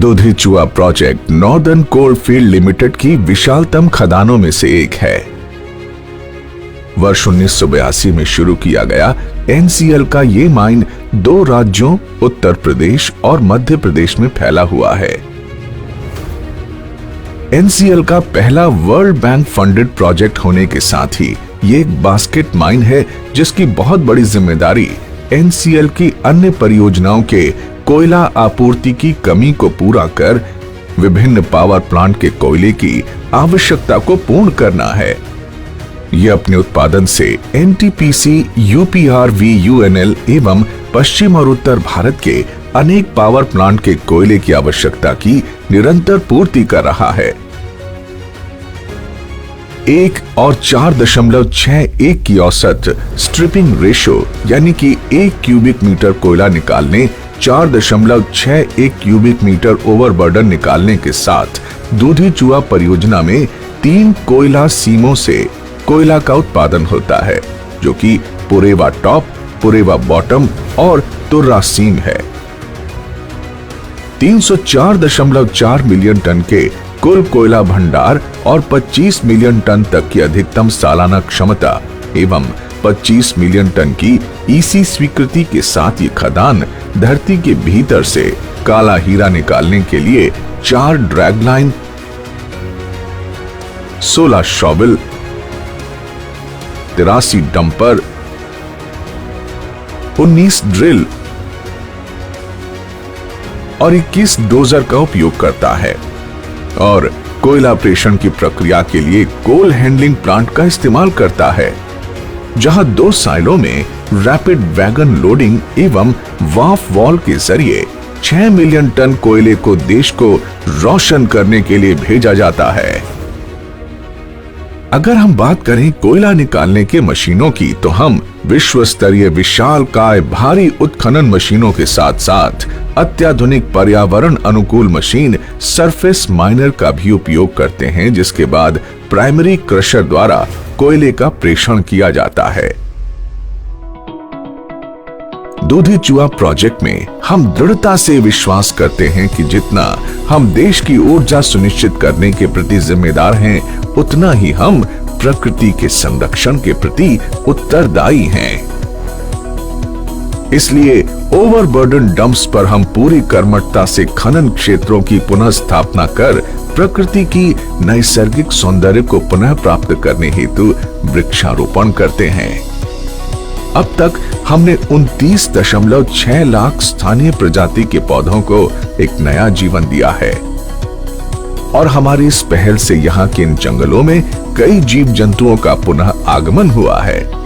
दुधी-चुआ project northern coal field limited की विशालतम खदानों में से एक है। वर्ष 1982 में शुरू किया गया एनसीएल का ये माइन 2 राज्यों उत्तर प्रदेश और मध्य प्रदेश में फैला हुआ है। एनसीएल का पहला वर्ल्ड बैंक फंडेड प्रोजेक्ट होने के साथ ही ये एक बास्केट माइन है जिसकी बहुत बड़ी जिम्मेदारी एनसीएल की अन्य परियोजनाओं के कोयला आपूर्ति की कमी को पूरा कर विभिन्न पावर प्लांट के कोयले की आवश्यकता को पूर्ण करना है। ये अपने उत्पादन से एनटीपीसी, यूपीआरवीयूएनएल एवं पश्चिम और उत्तर भारत के अनेक पावर प्लांट के कोयले की आवश्यकता की निरंतर पूर्ति कर रहा है। 1 और 4.61 की औसत स्ट्रिपिंग रेशो यानी कि 1 क्यूबिक मीटर कोयला निकालने 4.61 क्यूबिक मीटर ओवरबर्डन निकालने के साथ दुधी-चुआ परियोजना में 3 कोयला सीमों से कोयला का उत्पादन होता है, जो कि पुरेवा टॉप, पुरेवा बॉटम और तुर्रा सीम है। 304.4 मिलियन टन के कुल कोयला भंडार और 25 मिलियन टन तक की अधिकतम सालाना क्षमता एवं 25 मिलियन टन की ईसी स्वीकृति के साथ ये खदान धरती के भीतर से काला हीरा निकालने के लिए 4 drag line, 16 shovel, 83 dumper, 19 drill और 21 डोजर का उपयोग करता है और कोयला प्रेषण की प्रक्रिया के लिए कोल हैंडलिंग प्लांट का इस्तेमाल करता है, जहां 2 साइलों में रैपिड वैगन लोडिंग एवं वाफ वॉल के जरिए 6 मिलियन टन कोयले को देश को रोशन करने के लिए भेजा जाता है। अगर हम बात करें कोयला निकालने के मशीनों की, तो हम विश्व स्तरीय विशालकाय भारी उत्खनन मशीनों के साथ साथ अत्याधुनिक पर्यावरण अनुकूल मशीन सरफेस माइनर का भी उपयोग करते हैं, जिसके बाद प्राइमरी क्रशर द्वारा कोयले का प्रेषण किया जाता है। दुधी-चुआ प्रोजेक्ट में हम दृढ़ता से विश्वास करते हैं कि जितना हम देश की ऊर्जा सुनिश्चित करने के प्रति जिम्मेदार हैं, उतना ही हम प्रकृति के संरक्षण के प्रति उत्तरदायी हैं। इसलिए ओवरबर्डन डंप्स पर हम पूरी कर्मठता से खनन क्षेत्रों की पुनः स्थापना कर प्रकृति की नैसर्गिक सौंदर्य को पुनः प्राप्त करने हेतु वृक्षारोपण करते हैं। अब तक हमने 29.6 लाख स्थानीय प्रजाति के पौधों को एक नया जीवन दिया है और हमारी इस पहल से यहाँ के इन जंगलों में कई जीव जंतुओं का पुनः आगमन हुआ है।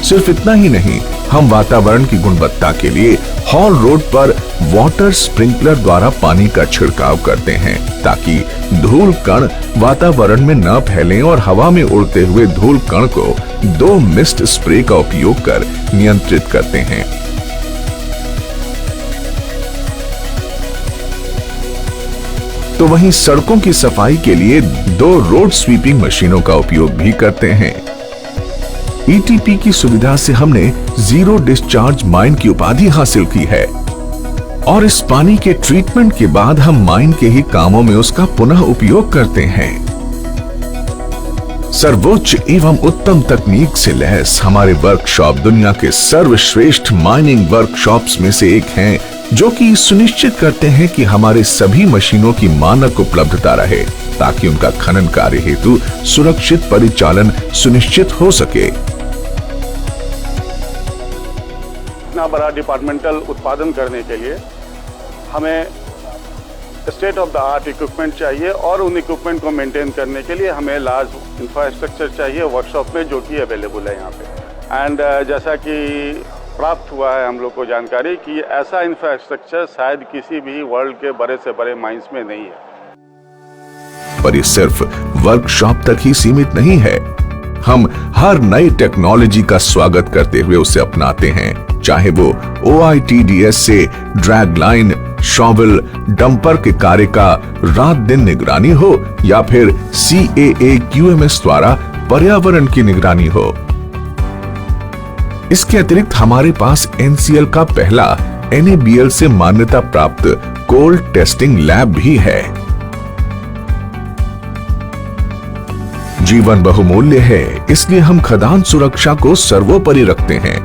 सिर्फ इतना ही नहीं, हम वातावरण की गुणवत्ता के लिए हॉल रोड पर वाटर स्प्रिंकलर द्वारा पानी का छिड़काव करते हैं, ताकि धूल कण वातावरण में न फैलें और हवा में उड़ते हुए धूल कण को 2 मिस्ट स्प्रे का उपयोग कर नियंत्रित करते हैं। तो वहीं सड़कों की सफाई के लिए 2 रोड स्वीपिंग मशीनों का उपयोग भी करते हैं। ईटीपी की सुविधा से हमने जीरो डिस्चार्ज माइन की उपाधि हासिल की है और इस पानी के ट्रीटमेंट के बाद हम माइन के ही कामों में उसका पुनः उपयोग करते हैं। सर्वोच्च एवं उत्तम तकनीक से लैस हमारे वर्कशॉप दुनिया के सर्वश्रेष्ठ माइनिंग वर्कशॉप्स में से एक हैं, जो कि सुनिश्चित करते हैं कि हमारे सभी मशीनों की मानक उपलब्धता रहे, ताकि उनका खनन कार्य हेतु सुरक्षित परिचालन सुनिश्चित हो सके। इतना बड़ा डिपार्टमेंटल उत्पादन करने के लिए हमें state of the art equipment चाहिए और उन इक्विपमेंट को मेंटेन करने के लिए हमें लार्ज इंफ्रास्ट्रक्चर चाहिए वर्कशॉप में, जो कि अवेलेबल है यहाँ पे। एंड जैसा कि प्राप्त हुआ है हम लोग को जानकारी कि ऐसा इंफ्रास्ट्रक्चर शायद किसी भी वर्ल्ड के बड़े से बड़े माइंस में नहीं है। पर ये सिर्फ वर्कशॉप तक ही सीमित नहीं है। हम हर नई टेक्नोलॉजी का स्वागत करते हुए उसे अपनाते हैं, चाहे वो OITDS से ड्रैग लाइन, शॉवल, डंपर के कार्य का रात दिन निगरानी हो या फिर CAA QMS द्वारा पर्यावरण की निगरानी हो। इसके अतिरिक्त हमारे पास एनसीएल का पहला NABL से मान्यता प्राप्त कोल टेस्टिंग लैब भी है। जीवन बहुमूल्य है, इसलिए हम खदान सुरक्षा को सर्वोपरि रखते हैं।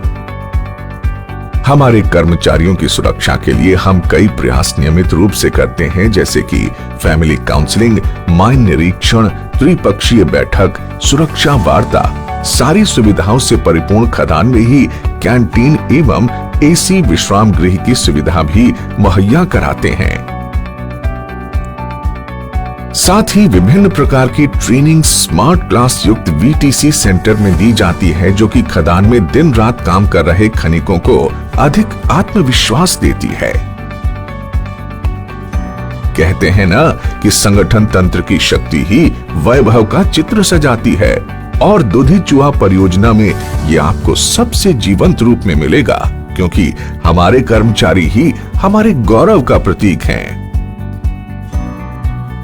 हमारे कर्मचारियों की सुरक्षा के लिए हम कई प्रयास नियमित रूप से करते हैं, जैसे कि फैमिली काउंसलिंग, माइन निरीक्षण, त्रिपक्षीय बैठक, सुरक्षा वार्ता। सारी सुविधाओं से परिपूर्ण खदान में ही कैंटीन एवं AC विश्राम गृह की सुविधा भी मुहैया कराते हैं। साथ ही विभिन्न प्रकार की ट्रेनिंग स्मार्ट क्लास युक्त VTC सेंटर में दी जाती है, जो कि खदान में दिन रात काम कर रहे खनिकों को अधिक आत्मविश्वास देती है। कहते हैं ना कि संगठन तंत्र की शक्ति ही वैभव का चित्र सजाती है, और दूधी चूहा परियोजना में ये आपको सबसे जीवंत रूप में मिलेगा, क्योंकि हमारे कर्मचारी ही हमारे गौरव का प्रतीक हैं।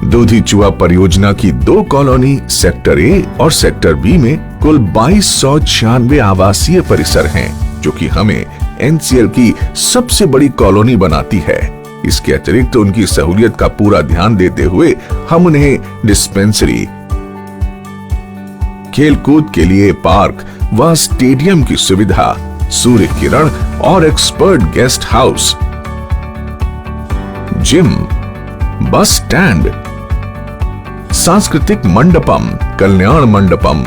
दूधी चूहा परियोजना की 2 कॉलोनी सेक्टर A और सेक्टर B में कुल 2296 आवासीय परिसर हैं, जो कि हमें NCL की सबसे बड़ी कॉलोनी बनाती है। इसके अतिरिक्त उनकी सहूलियत का पूरा ध्यान देते हुए हम उन्हें डिस्पेंसरी, खेलकूद के लिए पार्क व स्टेडियम की सुविधा, सूर्य किरण और expert guest house, gym, bus stand, सांस्कृतिक मंडपम, कल्याण मंडपम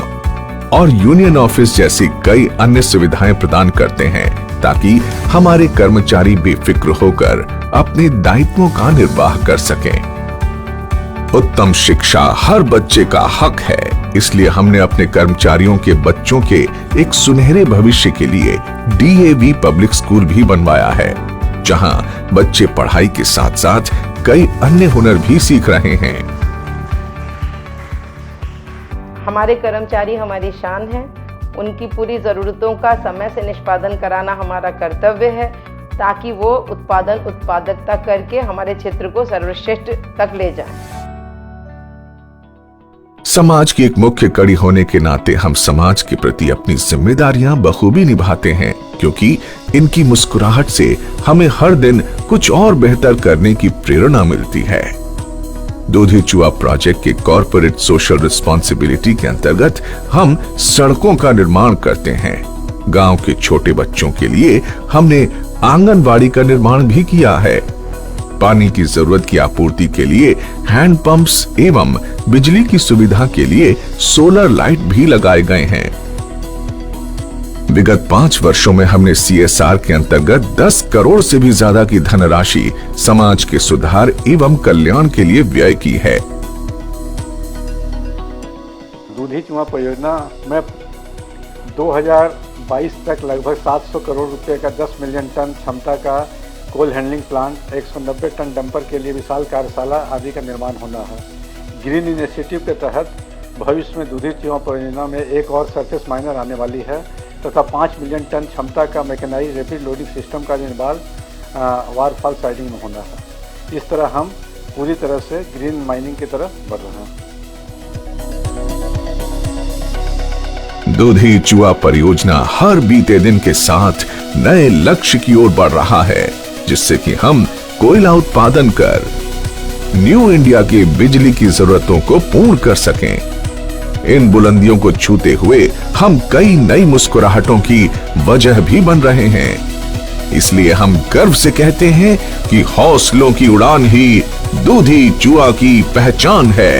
और यूनियन ऑफिस जैसी कई अन्य सुविधाएं प्रदान करते हैं, ताकि हमारे कर्मचारी बेफिक्र होकर अपने दायित्वों का निर्वाह कर सकें। उत्तम शिक्षा हर बच्चे का हक है, इसलिए हमने अपने कर्मचारियों के बच्चों के एक सुनहरे भविष्य के लिए DAV पब्लिक स्कूल भी बनवाया है, जहां बच्चे पढ़ाई के साथ साथ कई अन्य हुनर भी सीख रहे हैं। हमारे कर्मचारी हमारी शान हैं। उनकी पूरी ज़रूरतों का समय से निष्पादन कराना हमारा कर्तव्य है, ताकि वो उत्पादकता करके हमारे क्षेत्र को सर्वश्रेष्ठ तक ले जाएं। समाज की एक मुख्य कड़ी होने के नाते हम समाज के प्रति अपनी जिम्मेदारियां बखूबी निभाते हैं, क्योंकि इनकी मुस्कुराहट से हमें हर दिन कुछ और बेहतर करने की प्रेरणा मिलती है। दूधी चूहा प्रोजेक्ट के कॉर्पोरेट सोशल रिस्पॉन्सिबिलिटी के अंतर्गत हम सड़कों का निर्माण करते हैं। गांव के छोटे बच्चों के लिए हमने आंगनबाड़ी का निर्माण भी किया है। पानी की जरूरत की आपूर्ति के लिए हैंड पंप्स एवं बिजली की सुविधा के लिए सोलर लाइट भी लगाए गए हैं। विगत 5 वर्षों में हमने CSR के अंतर्गत 10 करोड़ से भी ज्यादा की धनराशि समाज के सुधार एवं कल्याण के लिए व्यय की है। दूधी चूहा परियोजना में 2022 तक लगभग 700 करोड़ रुपए का 10 मिलियन टन क्षमता का coal handling plant, 190 ton dumper के लिए विशाल कार्यशाला आदि का निर्माण होना है। ग्रीन इनिशिएटिव के तहत भविष्य में दूधी चूहा परियोजना में एक और सरफेस माइनर आने वाली है तथा 5 मिलियन टन क्षमता का मैकेनाइज्ड रैपिड लोडिंग सिस्टम का निर्माण वारफॉल साइडिंग में होना है। इस तरह हम पूरी तरह से ग्रीन माइनिंग की तरफ बढ़ रहे हैं। दूधी चूहा परियोजना हर बीते दिन के साथ नए लक्ष्य की ओर बढ़ रहा है, जिससे कि हम कोयला उत्पादन कर न्यू इंडिया की बिजली की जरूरतों को पूर्ण कर सकें। इन बुलंदियों को छूते हुए हम कई नई मुस्कुराहटों की वजह भी बन रहे हैं। इसलिए हम गर्व से कहते हैं कि हौसलों की उड़ान ही दूधी चूहा की पहचान है।